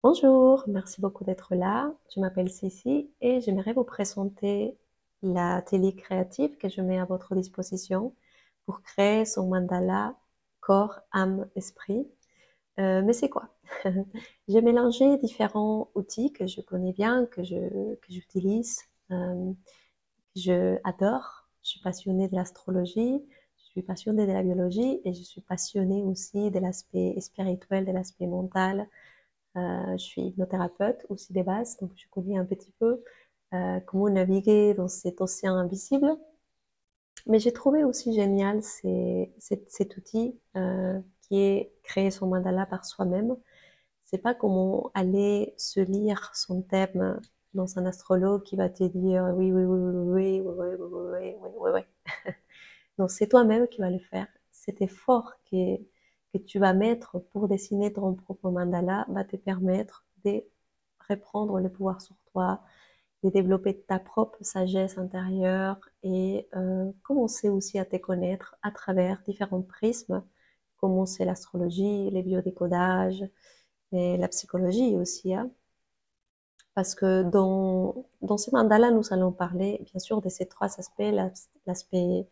Bonjour, merci beaucoup d'être là. Je m'appelle Cici et j'aimerais vous présenter l'atelier créatif que je mets à votre disposition pour créer son mandala corps, âme, esprit. Mais c'est quoi? J'ai mélangé différents outils que je connais bien, que j'utilise, que je adore. Je suis passionnée de l'astrologie, je suis passionnée de la biologie et je suis passionnée aussi de l'aspect spirituel, de l'aspect mental. Je suis hypnothérapeute aussi des bases, donc je connais un petit peu comment naviguer dans cet océan invisible. Mais j'ai trouvé aussi génial cet outil qui est créer son mandala par soi-même. C'est pas comment aller se lire son thème dans un astrologue qui va te dire oui, oui, oui, oui, oui, oui, oui, oui, oui, oui, oui. Donc c'est toi-même qui vas le faire. Cet effort que tu vas mettre pour dessiner ton propre mandala va te permettre de reprendre le pouvoir sur toi, de développer ta propre sagesse intérieure et commencer aussi à te connaître à travers différents prismes, comme c'est l'astrologie, les biodécodages et la psychologie aussi, hein. Parce que dans ce mandala, nous allons parler bien sûr de ces trois aspects, l'aspect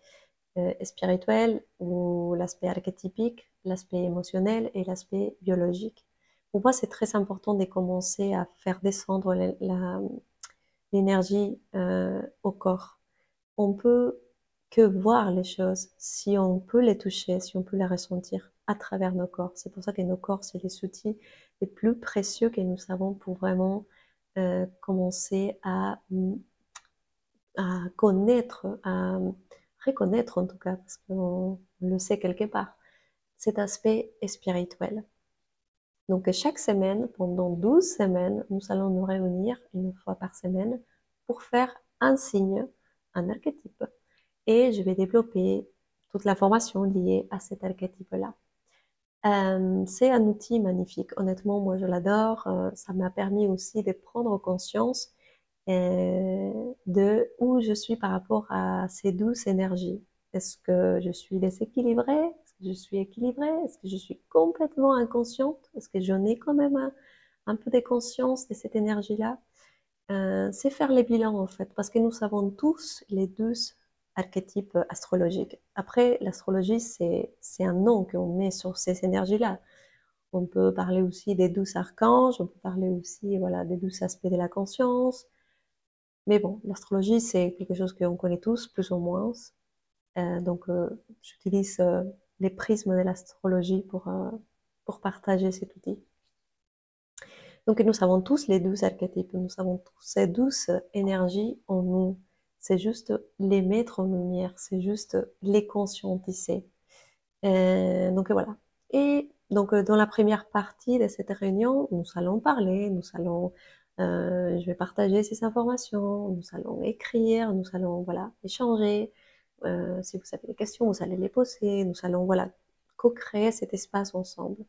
spirituel ou l'aspect archétypique, l'aspect émotionnel et l'aspect biologique. Pour moi, c'est très important de commencer à faire descendre l'énergie au corps. On peut que voir les choses si on peut les toucher, si on peut les ressentir à travers nos corps. C'est pour ça que nos corps, c'est les outils les plus précieux que nous avons pour vraiment commencer à connaître, à reconnaître en tout cas, parce qu'on le sait quelque part, cet aspect spirituel. Donc chaque semaine, pendant 12 semaines, nous allons nous réunir une fois par semaine pour faire un signe, un archétype. Et je vais développer toute l'information liée à cet archétype-là. C'est un outil magnifique. Honnêtement, moi, je l'adore. Ça m'a permis aussi de prendre conscience de où je suis par rapport à ces douces énergies. Est-ce que je suis déséquilibrée? Est-ce que je suis équilibrée? Est-ce que je suis complètement inconsciente? Est-ce que j'en ai quand même un peu de conscience de cette énergie-là? C'est faire les bilans en fait, parce que nous savons tous les 12 archétypes astrologiques. Après, l'astrologie, c'est un nom qu'on met sur ces énergies-là. On peut parler aussi des 12 archanges, on peut parler aussi voilà, des 12 aspects de la conscience. Mais bon, l'astrologie, c'est quelque chose qu'on connaît tous, plus ou moins. Donc, j'utilise les prismes de l'astrologie pour partager cet outil. Donc, nous savons tous les 12 archétypes, nous savons tous ces 12 énergies en nous. C'est juste les mettre en lumière, c'est juste les conscientiser. Donc, voilà. Et donc, dans la première partie de cette réunion, nous allons parler, je vais partager ces informations, nous allons écrire, nous allons, voilà, échanger. Si vous avez des questions, vous allez les poser, nous allons, voilà, co-créer cet espace ensemble.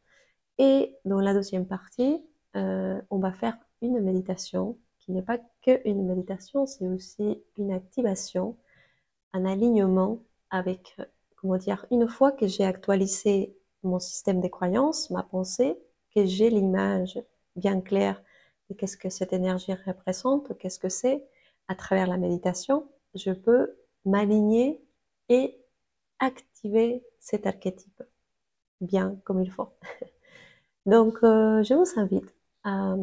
Et dans la deuxième partie, on va faire une méditation qui n'est pas qu'une méditation, c'est aussi une activation, un alignement avec, comment dire, une fois que j'ai actualisé mon système de croyances, ma pensée, que j'ai l'image bien claire de qu'est-ce que cette énergie représente, qu'est-ce que c'est, à travers la méditation, je peux m'aligner et activer cet archétype bien comme il faut. Donc, je vous invite à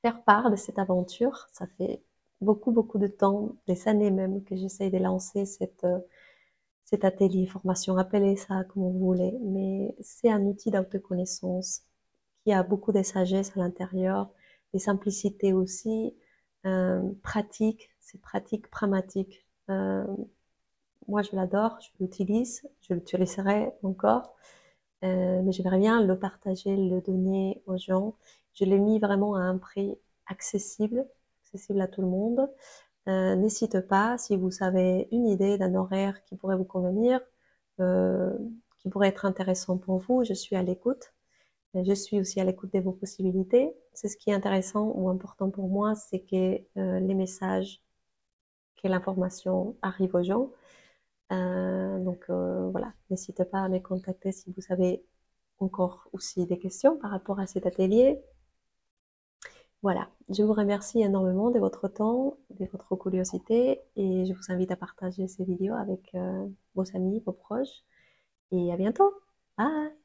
faire part de cette aventure. Ça fait beaucoup, beaucoup de temps, des années même, que j'essaye de lancer cet atelier formation, appelez ça comme vous voulez, mais c'est un outil d'autoconnaissance qui a beaucoup de sagesse à l'intérieur, des simplicités aussi, pratique, c'est pratique, pragmatique. Moi, je l'adore, je l'utilise, je l'utiliserai encore. Mais j'aimerais bien le partager, le donner aux gens. Je l'ai mis vraiment à un prix accessible, accessible à tout le monde. N'hésitez pas, si vous avez une idée d'un horaire qui pourrait vous convenir, euh, qui pourrait être intéressant pour vous, je suis à l'écoute. Je suis aussi à l'écoute de vos possibilités. C'est ce qui est intéressant ou important pour moi, c'est que les messages, que l'information arrive aux gens. Donc voilà, n'hésitez pas à me contacter si vous avez encore aussi des questions par rapport à cet atelier. Voilà, je vous remercie énormément de votre temps, de votre curiosité et je vous invite à partager ces vidéos avec vos amis, vos proches et à bientôt. Bye!